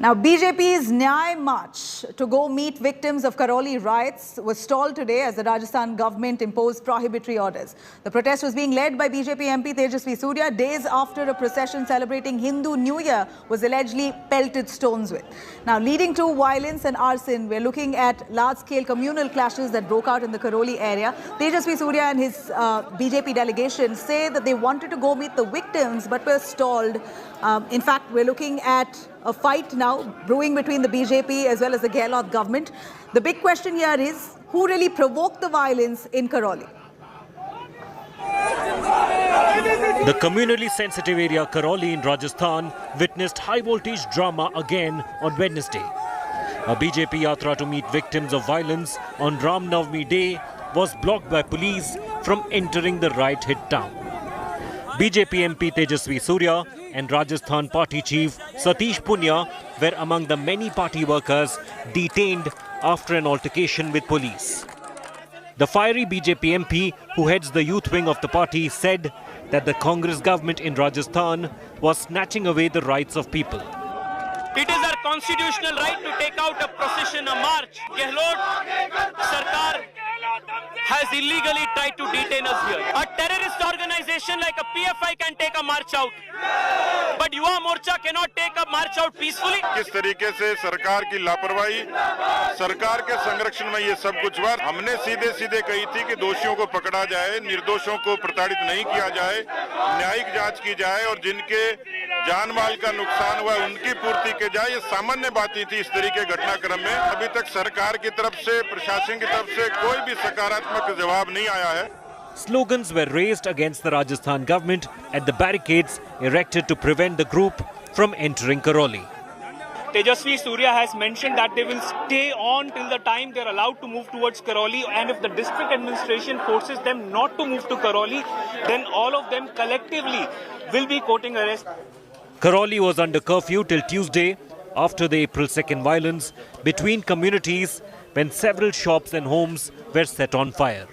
Now, BJP's Nyay march to go meet victims of Karauli riots was stalled today as the Rajasthan government imposed prohibitory orders. The protest was being led by BJP MP Tejasvi Surya days after a procession celebrating Hindu New Year was allegedly pelted stones with. Now, leading to violence and arson, we're looking at large-scale communal clashes that broke out in the Karauli area. Tejasvi Surya and his BJP delegation say that they wanted to go meet the victims but were stalled. In fact, we're looking at a fight now brewing between the BJP as well as the Ghelot government. The big question here is, who really provoked the violence in Karauli? The communally sensitive area Karauli in Rajasthan witnessed high-voltage drama again on Wednesday. A BJP yatra to meet victims of violence on Ram Navami Day was blocked by police from entering the riot-hit town. BJP MP Tejasvi Surya and Rajasthan party chief Satish Punya were among the many party workers detained after an altercation with police. The fiery BJP MP, who heads the youth wing of the party, said that the Congress government in Rajasthan was snatching away the rights of people. It is our constitutional right to take out a procession, a march. Ghelot, sarkar has illegally tried to detain us here. A terrorist organization like a PFI can take a march out, but Yuva Morcha cannot take a march out peacefully. किस तरीके से सरकार की लापरवाही, सरकार के संरक्षण में ये सब कुछ हुआ। हमने सीधे कही थी कि दोषियों को पकड़ा जाए, निर्दोषों को प्रताड़ित नहीं किया जाए, न्यायिक जांच की जाए और जिनके जान माल का नुकसान हुआ उनकी पूर्ति की जाए। ये सामान्य बातें थी इस तरीके घटनाक्रम में। अभी तक सरकार की तरफ से, प्रशासन की तरफ से कोई भी सकारात्मक जवाब नहीं आया है। Slogans were raised against the Rajasthan government at the barricades erected to prevent the group from entering Karauli. Tejasvi Surya has mentioned that they will stay on till the time they are allowed to move towards Karauli, and if the district administration forces them not to move to Karauli, then all of them collectively will be courting arrest. Karauli was under curfew till Tuesday after the April 2nd violence between communities when several shops and homes were set on fire.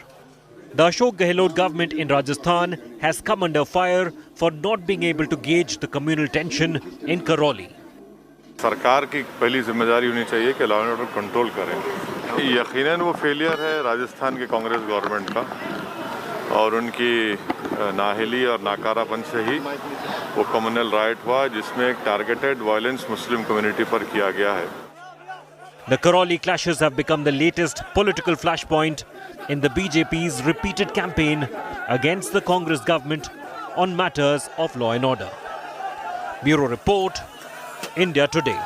The Ashok Ghelot government in Rajasthan has come under fire for not being able to gauge the communal tension in Karauli. सरकार की पहली जिम्मेदारी होनी चाहिए कि law and order control करें। यकीनन वो फेलियर है राजस्थान के कांग्रेस गवर्नमेंट का और उनकी नाहिली और नाकारापन से ही वो कम्युनल राइट हुआ जिसमें एक टारगेटेड वायलेंस मुस्लिम कम्युनिटी पर किया गया है। The Karauli clashes have become the latest political flashpoint in the BJP's repeated campaign against the Congress government on matters of law and order. Bureau Report, India Today.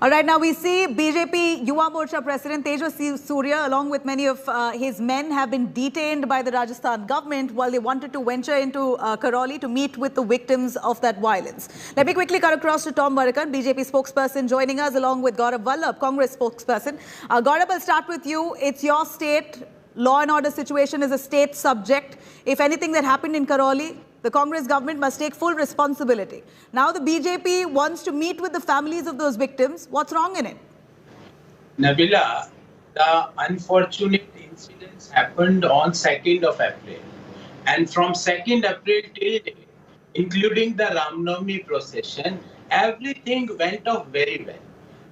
All right, now we see BJP Yuva Morcha President Tejasvi Surya, along with many of his men, have been detained by the Rajasthan government while they wanted to venture into Karauli to meet with the victims of that violence. Let me quickly cut across to Tom Barakan, BJP spokesperson, joining us along with Gaurav Vallabh, Congress spokesperson. Gaurav, I'll start with you. It's your state. Law and order situation is a state subject. If anything that happened in Karauli, the Congress government must take full responsibility. Now the BJP wants to meet with the families of those victims. What's wrong in it? Nabila, the unfortunate incidents happened on 2nd of April. And from 2nd April till date, including the Ram Navami procession, everything went off very well.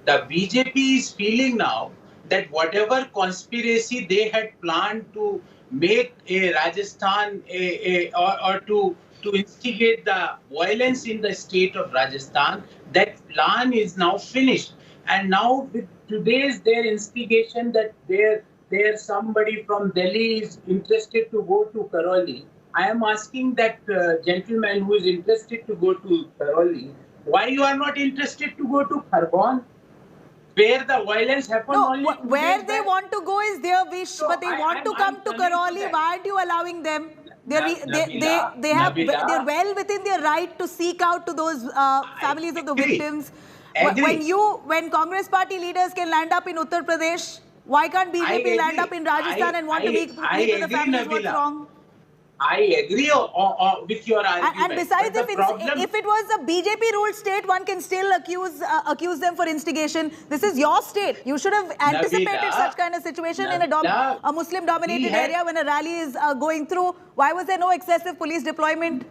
The BJP is feeling now that whatever conspiracy they had planned to make a Rajasthan or to instigate the violence in the state of Rajasthan, that plan is now finished. And now with today's their instigation that there somebody from Delhi is interested to go to Karauli, I am asking that gentleman who is interested to go to Karauli, why you are not interested to go to Khargon? Where the violence happened only where they want to go is their wish, so but they want to come to Karauli. Why aren't you allowing them? They're well within their right to seek out to those families of the victims. When Congress party leaders can land up in Uttar Pradesh, why can't BJP land up in Rajasthan and want to meet with the families? What's wrong? I agree with your argument. And besides, if it was a BJP-ruled state, one can still accuse them for instigation. This is your state. You should have anticipated Nabila, such kind of situation in a Muslim-dominated area when a rally is going through. Why was there no excessive police deployment?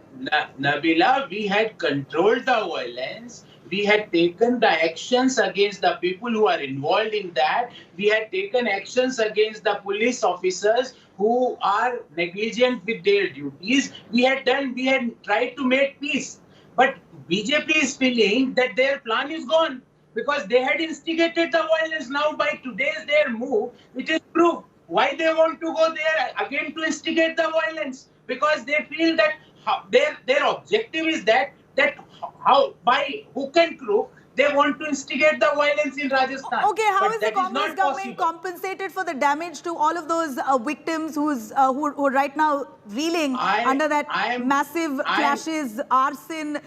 Nabila, we had controlled the violence. We had taken the actions against the people who are involved in that. We had taken actions against the police officers who are negligent with their duties. We had tried to make peace. But BJP is feeling that their plan is gone because they had instigated the violence. Now by today's their move, it is proof why they want to go there again to instigate the violence, because they feel that their objective is that how by hook and crook they want to instigate the violence in Rajasthan. Okay, how is the Congress government compensated for the damage to all of those victims who are right now reeling under that massive clashes, arson,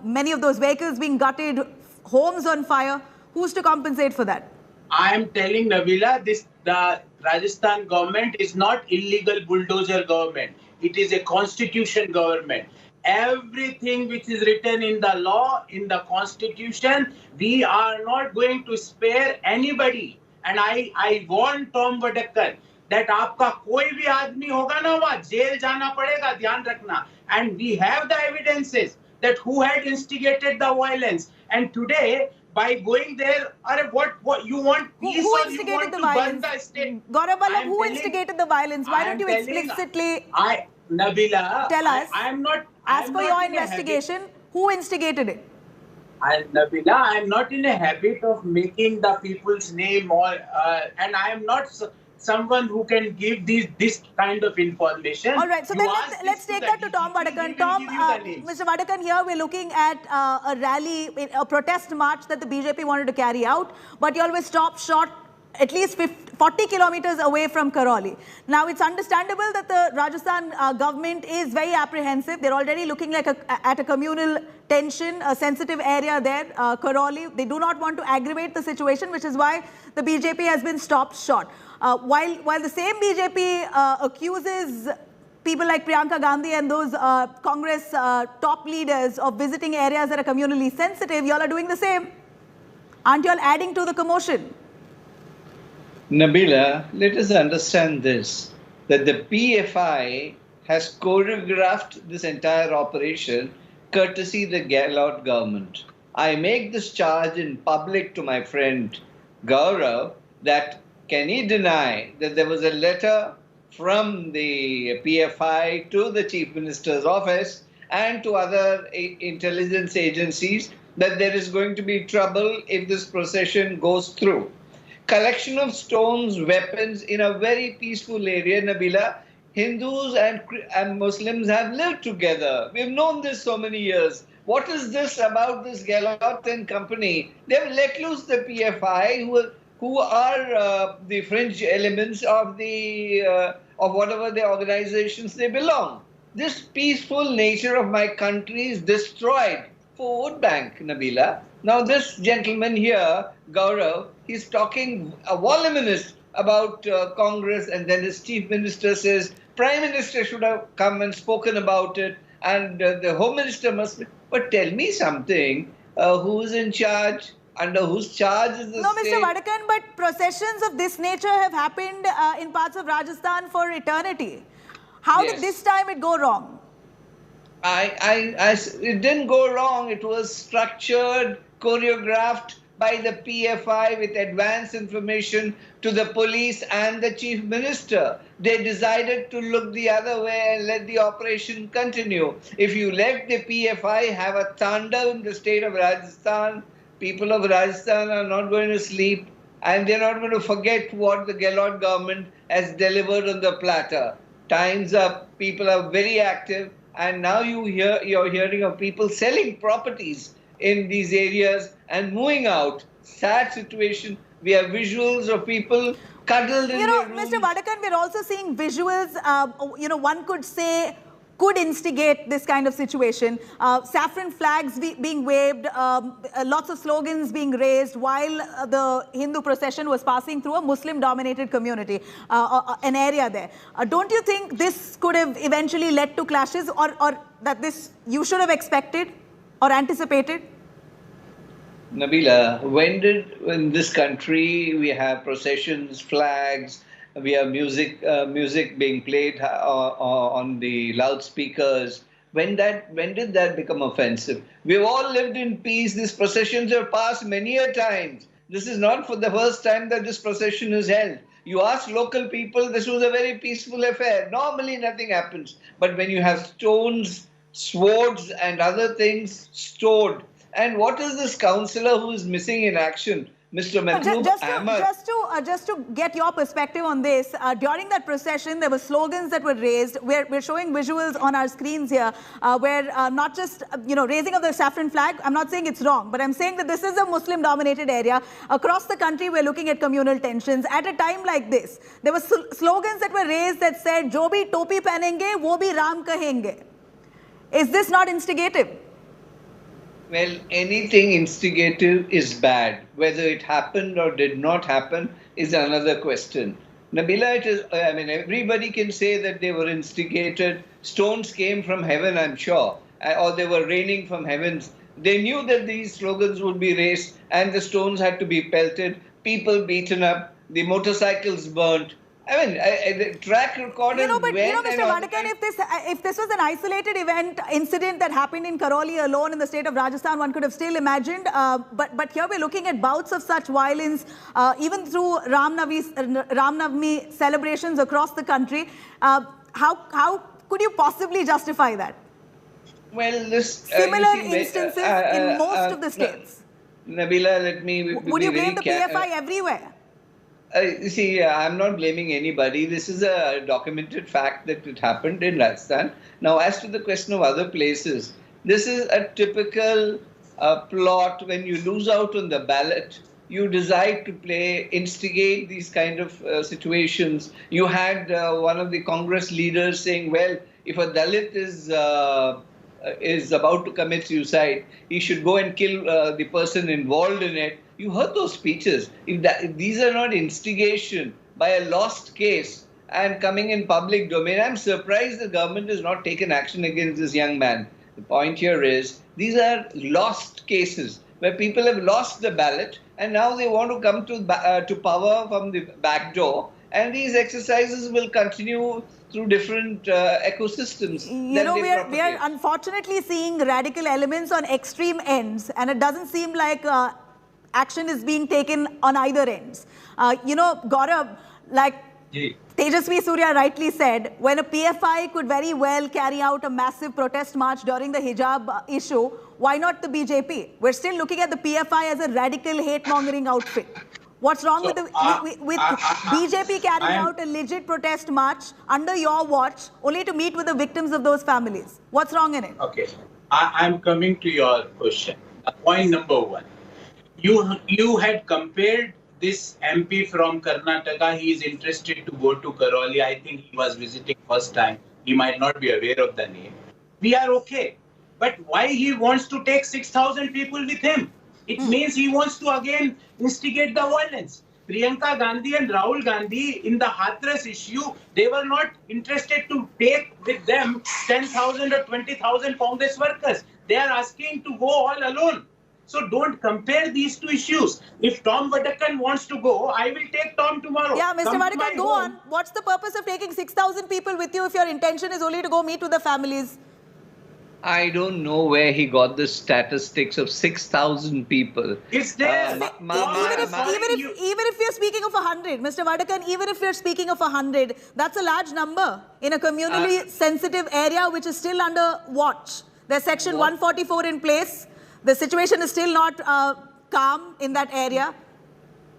many of those vehicles being gutted, homes on fire? Who's to compensate for that? I am telling Nabila, the Rajasthan government is not illegal bulldozer government. It is a constitution government. Everything which is written in the law, in the constitution, we are not going to spare anybody. And I warn Tom Vadakkar that आपका कोई भी आदमी होगा ना वहाँ jail जाना पड़ेगा, ध्यान रखना. And we have the evidences that who had instigated the violence. And today, by going there, what you want peace who or you want the to violence? burn the state? Gaurav, who instigated the violence? Why don't you explicitly Nabila, tell us? I am not. As per your investigation, who instigated it? Nabila, I am not in a habit of making the people's name and I am not someone who can give this kind of information. All right, so then let's take that to Tom Vadakan. Tom, Mr. Vadakan, here we're looking at a rally, a protest march that the BJP wanted to carry out, but you always stopped short at least 40 kilometers away from Karauli. Now, it's understandable that the Rajasthan government is very apprehensive. They're already looking at a communal tension, a sensitive area there, Karauli. They do not want to aggravate the situation, which is why the BJP has been stopped short. While the same BJP accuses people like Priyanka Gandhi and those Congress top leaders of visiting areas that are communally sensitive, you all are doing the same. Aren't you all adding to the commotion? Nabila, let us understand this, that the PFI has choreographed this entire operation courtesy the Ghelot government. I make this charge in public to my friend Gaurav that can he deny that there was a letter from the PFI to the Chief Minister's office and to other intelligence agencies that there is going to be trouble if this procession goes through. Collection of stones, weapons in a very peaceful area, Nabila. Hindus and Muslims have lived together. We've known this so many years. What is this about this Ghelot and company? They've let loose the PFI, who are the fringe elements of whatever the organizations they belong. This peaceful nature of my country is destroyed for vote bank, Nabila. Now this gentleman here, Gaurav, he's talking voluminous about Congress, and then his chief minister says Prime Minister should have come and spoken about it, and the Home Minister must be. But tell me something, who's in charge? Under whose charge is the state? No, Mr. Vadakan, but processions of this nature have happened in parts of Rajasthan for eternity. How did this time it go wrong? It didn't go wrong. It was structured, choreographed by the PFI with advance information to the police and the chief minister. They decided to look the other way and let the operation continue. If you let the PFI have a thunder in the state of Rajasthan, people of Rajasthan are not going to sleep, and they're not going to forget what the Ghelot government has delivered on the platter. Time's up. People are very active. And now you're hearing of people selling properties in these areas and moving out. Sad situation. We have visuals of people cuddled in their rooms. Mr. Vadakan, we're also seeing visuals. One could say could instigate this kind of situation. Saffron flags being waved, lots of slogans being raised while the Hindu procession was passing through a Muslim-dominated community, an area there. Don't you think this could have eventually led to clashes, or that this you should have expected or anticipated? Nabila, in this country we have processions, flags, we have music being played on the loudspeakers. When did that become offensive? We've all lived in peace. These processions have passed many a times. This is not for the first time that this procession is held. You ask local people, this was a very peaceful affair. Normally nothing happens. But when you have stones, swords and other things stored, and what is this councillor who is missing in action? Mr. Matlub Ahmad. Just to get your perspective on this, during that procession, there were slogans that were raised. We're showing visuals on our screens here, where not just raising of the saffron flag. I'm not saying it's wrong, but I'm saying that this is a Muslim-dominated area. Across the country, we're looking at communal tensions. At a time like this, there were slogans that were raised that said, "Jo bhi topi pehnenge, wo bhi Ram kahenge." Is this not instigative? Well, anything instigative is bad. Whether it happened or did not happen is another question. Nabila, everybody can say that they were instigated. Stones came from heaven, I'm sure, or they were raining from heavens. They knew that these slogans would be raised and the stones had to be pelted, people beaten up, the motorcycles burnt. The track record is Mr. Vadakan, if this was an isolated incident that happened in Karauli alone in the state of Rajasthan, one could have still imagined. But here we're looking at bouts of such violence, even through Ram Navami celebrations across the country. How could you possibly justify that? Well, this similar instances in most of the states. Nabila, let me. Would you blame the PFI everywhere? I'm not blaming anybody. This is a documented fact that it happened in Rajasthan. Now, as to the question of other places, this is a typical plot. When you lose out on the ballot, you decide to instigate these kind of situations. You had one of the Congress leaders saying, well, if a Dalit is about to commit suicide, he should go and kill the person involved in it. You heard those speeches. If these are not instigation by a lost case and coming in public domain, I'm surprised the government has not taken action against this young man. The point here is these are lost cases where people have lost the ballot and now they want to come to power from the back door. And these exercises will continue through different ecosystems. We are unfortunately seeing radical elements on extreme ends, and it doesn't seem like action is being taken on either ends. Gaurav, like Tejasvi Surya rightly said, when a PFI could very well carry out a massive protest march during the hijab issue, why not the BJP? We're still looking at the PFI as a radical hate-mongering outfit. What's wrong with BJP carrying out a legit protest march under your watch only to meet with the victims of those families? What's wrong in it? Okay, I'm coming to your question. Point number one. You had compared this MP from Karnataka. He is interested to go to Karauli. I think he was visiting first time. He might not be aware of the name. We are okay. But why he wants to take 6,000 people with him? It means he wants to again instigate the violence. Priyanka Gandhi and Rahul Gandhi in the Hathras issue, they were not interested to take with them 10,000 or 20,000 Congress workers. They are asking to go all alone. So don't compare these two issues. If Tom Vadakan wants to go, I will take Tom tomorrow. Yeah, Mr. Vadakan, go on. What's the purpose of taking 6,000 people with you if your intention is only to go meet with the families? I don't know where he got the statistics of 6,000 people. It's there. Even if you're speaking of 100, Mr. Vadakan, even if you're speaking of 100, that's a large number in a communally sensitive area which is still under watch. There's Section 144 in place. The situation is still not calm in that area.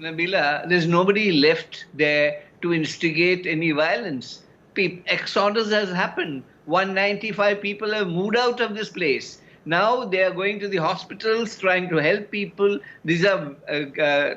Nabila, there's nobody left there to instigate any violence. Exodus has happened. 195 people have moved out of this place. Now they are going to the hospitals, trying to help people. These are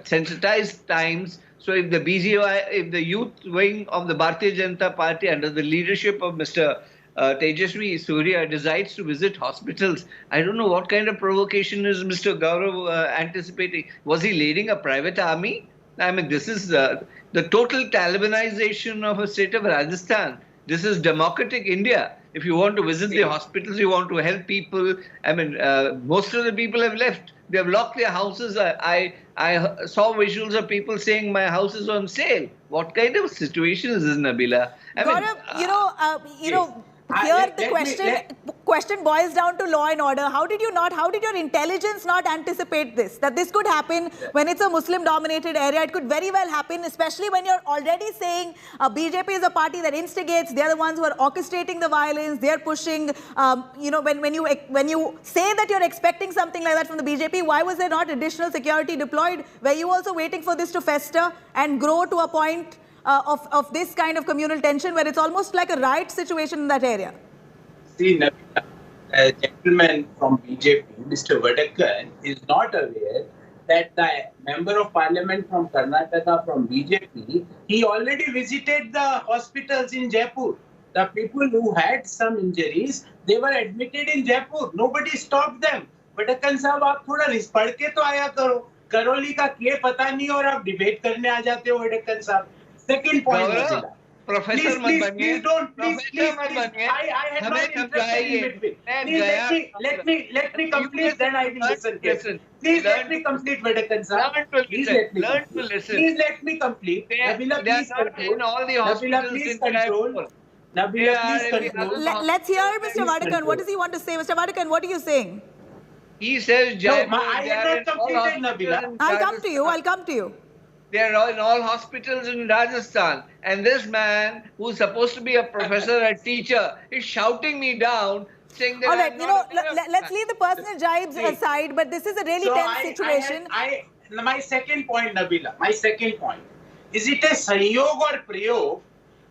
sensitized times. So if the youth wing of the Bharatiya Janata Party under the leadership of Mr. Tejasvi Surya decides to visit hospitals, I don't know what kind of provocation is Mr. Gaurav anticipating. Was he leading a private army? I mean, this is the total Talibanization of a state of Rajasthan. This is democratic India. If you want to visit the hospitals, you want to help people. I mean, most of the people have left. They have locked their houses. I saw visuals of people saying, my house is on sale. What kind of situation is this, Nabila? Gaurav, here the question boils down to law and order. How did your intelligence not anticipate this? That this could happen when it's a Muslim-dominated area. It could very well happen, especially when you're already saying BJP is a party that instigates. They're the ones who are orchestrating the violence. They're pushing. When you say that you're expecting something like that from the BJP, why was there not additional security deployed? Were you also waiting for this to fester and grow to a point of this kind of communal tension where it's almost like a riot situation in that area? See, Nabila, a gentleman from BJP, Mr. Vadakkan, is not aware that the member of parliament from Karnataka from BJP, he already visited the hospitals in Jaipur. The people who had some injuries, they were admitted in Jaipur. Nobody stopped them. Vadakkan साहब, आप थोड़ा रिस पढ़ के तो आया करो. करौली का क्या पता नहीं और आप डिबेट करने आ जाते हो, Vadakkan साहब. Second point, Nabila. Professor please don't, I had not interrupted in between. Please let me complete, then I will listen. Please let me complete, Vadakkan sir. Learn to listen. Please let me complete. Nabila, please control. Nabila, please control. Nabila, please control. Let's hear Mr. Vadakkan. What does he want to say? Mr. Vadakkan, what are you saying? He says, I have not completed, Nabila. I'll come to you. They are in all hospitals in Rajasthan. And this man, who's supposed to be a professor, a teacher, is shouting me down, saying that... All right, let's leave the personal jibes aside, but this is a really tense situation. My second point, Nabila, my second point. Is it a sahyog or prayog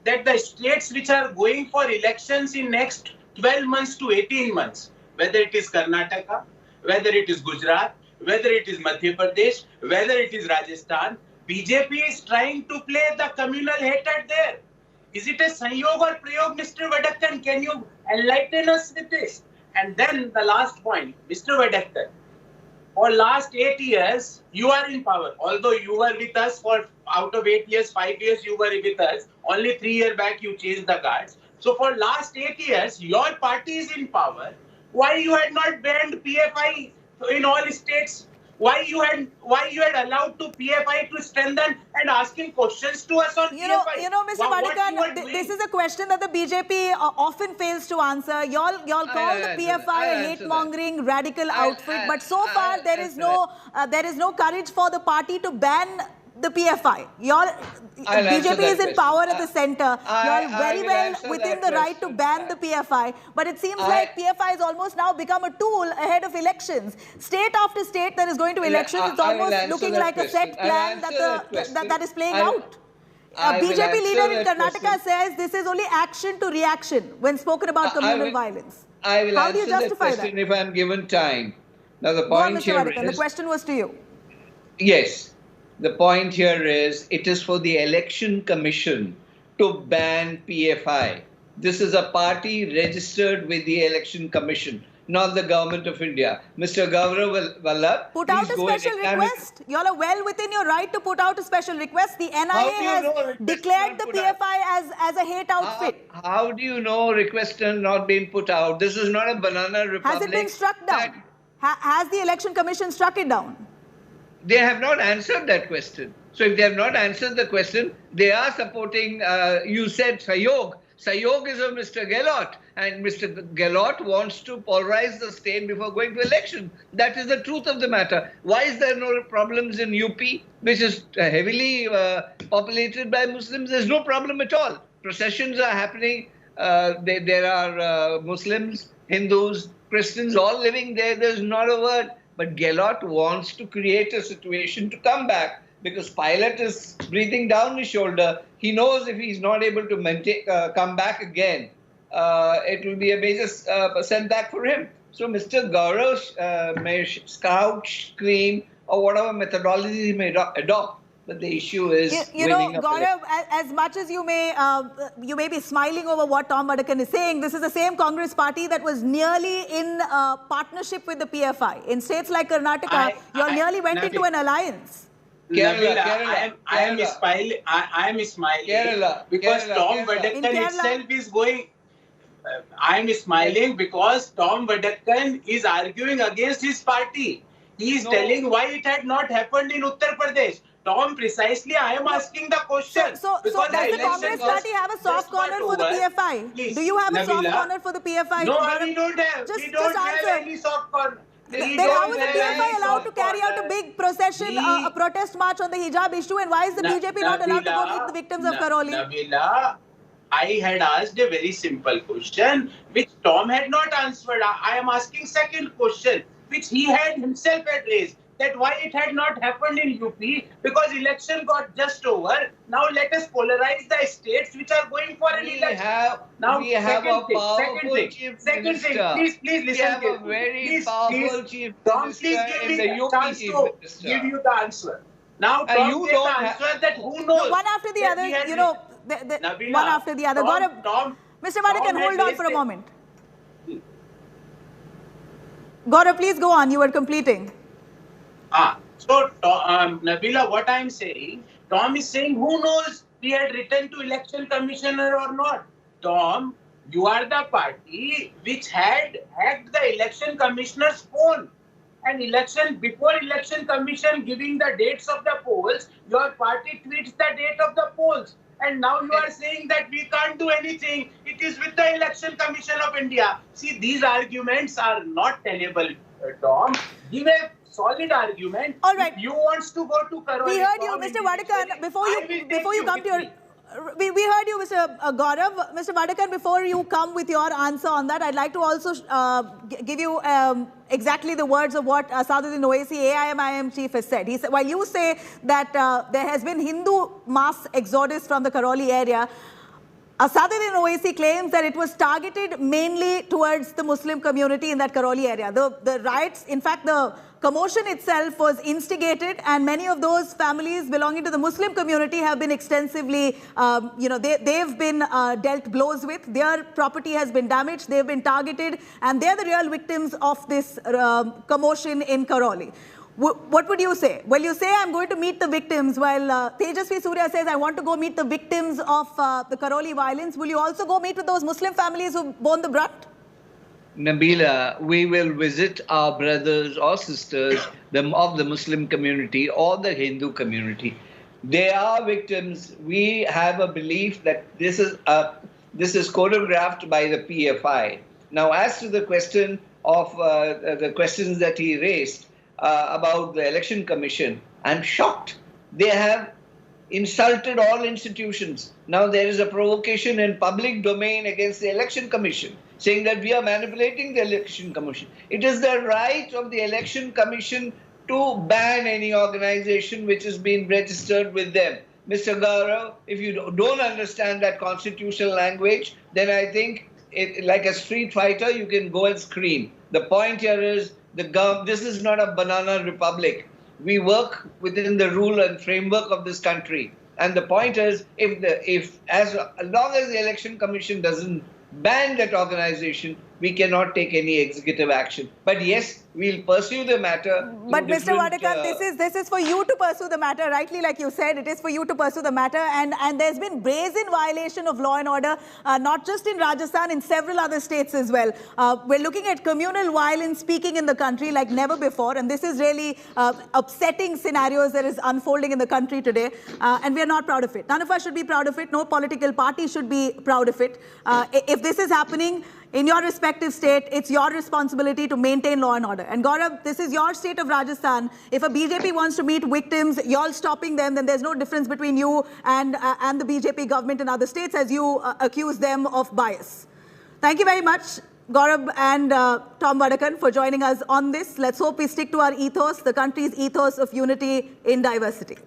that the states which are going for elections in next 12 months to 18 months, whether it is Karnataka, whether it is Gujarat, whether it is Madhya Pradesh, whether it is Rajasthan, BJP is trying to play the communal hatred there. Is it a Sanyog or Prayog, Mr. Vadakkan? Can you enlighten us with this? And then the last point, Mr. Vadakkan. For last 8 years, you are in power. Although you were with us for out of 8 years, 5 years you were with us. Only 3 years back you changed the guards. So for last 8 years, your party is in power. Why you had not banned PFI in all states? Why you had allowed to PFI to strengthen and asking questions to us on PFI? Mr. Vadakkan, this is a question that the BJP often fails to answer. Y'all call the PFI a hate-mongering radical outfit, but so far there is no courage for the party to ban the PFI. BJP is in power at the centre. You're very well within the right to ban the PFI. But it seems like PFI has almost now become a tool ahead of elections. State after state that is going to elections, it's almost looking like a set plan that is playing out. BJP leader in Karnataka says this is only action to reaction when spoken about communal violence. I will How do you answer justify that question that? if I am given time. Now the Go on, point Mr. here Vadakkan. is... The question was to you. Yes. The point here is it is for the Election Commission to ban PFI. This is a party registered with the Election Commission, not the government of India. Mr. Gaurav Vallabh, Put out a special request. You all are well within your right to put out a special request. The NIA has declared the PFI as a hate outfit. How do you know request has not been put out? This is not a banana republic. Has it been struck down? Has the Election Commission struck it down? They have not answered that question. So if they have not answered the question, they are supporting, you said Sayog. Sayog is of Mr. Ghelot. And Mr. Ghelot wants to polarize the state before going to election. That is the truth of the matter. Why is there no problems in UP, which is heavily populated by Muslims? There's no problem at all. Processions are happening. There are Muslims, Hindus, Christians all living there. There's not a word. But Ghelot wants to create a situation to come back because Pilot is breathing down his shoulder. He knows if he's not able to come back again, it will be a major setback for him. So Mr. Gaurav may scout, scream, or whatever methodology he may adopt. but the issue is you know, winning Gaurav, as much as you may be smiling over what Tom Vadakan is saying, this is the same Congress party that was nearly in partnership with the PFI. In states like Karnataka, you all nearly went into an alliance. Kerala, I am smiling because Tom Vadakan itself is going. I am smiling because Tom Vadakan is arguing against his party. He is telling why it had not happened in Uttar Pradesh. Tom, precisely, I am asking the question. So does the Congress party have a soft corner for the PFI? Please, Do you have a soft corner for the PFI? No, we don't have. We don't have any soft corner. Then how is the PFI allowed to carry out a big procession, a protest march on the hijab issue, and why is the BJP not allowed to go meet the victims of Karauli? Nabila, I had asked a very simple question, which Tom had not answered. I am asking second question, which he had himself raised, that why it had not happened in UP, because election got just over. Now let us polarize the states which are going for an election. We have a powerful chief minister. Please listen. We have a very powerful chief minister in the UP chief minister. Give you the answer. Now Tom you gave don't the answer that who knows. One after the other, you know, one after the other. Mr. Vadakan, hold on for a moment. Gaurav, please go on. You were completing. So, Nabila, what I am saying, Tom is saying, who knows, we had written to election commissioner or not. Tom, you are the party which had hacked the election commissioner's phone. And before election commission giving the dates of the polls, your party tweets the date of the polls. And now you are saying that we can't do anything. It is with the Election Commission of India. See, these arguments are not tenable, Tom. Give a solid argument. All right. If you wants to go to Karauli. We heard you, Mr. Vadakan. Before you come to your... We heard you, Mr. Gaurav. Mr. Vadakan, before you come with your answer on that, I'd like to also give you exactly the words of what Asaduddin Owaisi, AIMIM chief, has said. He said, while you say that there has been Hindu mass exodus from the Karauli area, Asaduddin Owaisi claims that it was targeted mainly towards the Muslim community in that Karauli area. The riots, in fact, the commotion itself was instigated, and many of those families belonging to the Muslim community have been extensively, they've been dealt blows with. Their property has been damaged, they've been targeted, and they're the real victims of this commotion in Karauli. What would you say? Well, you say, I'm going to meet the victims, while Tejasvi Surya says, I want to go meet the victims of the Karauli violence. Will you also go meet with those Muslim families who've borne the brunt? Nabila, we will visit our brothers or sisters of the Muslim community or the Hindu community. They are victims. We have a belief that this is choreographed by the PFI. Now, as to the question of the questions that he raised about the Election Commission, I'm shocked. They have insulted all institutions. Now there is a provocation in public domain against the Election Commission, saying that we are manipulating the Election Commission. It is the right of the Election Commission to ban any organization which has been registered with them. Mr. Gaurav, if you don't understand that constitutional language, then I think, like a street fighter, you can go and scream. The point here is, this is not a banana republic. We work within the rule and framework of this country. And the point is, as long as the Election Commission doesn't ban that organization, we cannot take any executive action. But yes, we'll pursue the matter. But Mr. Vadakan, this is for you to pursue the matter, rightly, like you said, it is for you to pursue the matter. And there's been brazen violation of law and order, not just in Rajasthan, in several other states as well. We're looking at communal violence peaking in the country like never before. And this is really upsetting scenarios that is unfolding in the country today. And we are not proud of it. None of us should be proud of it. No political party should be proud of it. If this is happening in your respective state, it's your responsibility to maintain law and order. And Gaurav, this is your state of Rajasthan. If a BJP wants to meet victims, you're stopping them, then there's no difference between you and the BJP government in other states as you accuse them of bias. Thank you very much, Gaurav and Tom Vadakan, for joining us on this. Let's hope we stick to our ethos, the country's ethos of unity in diversity.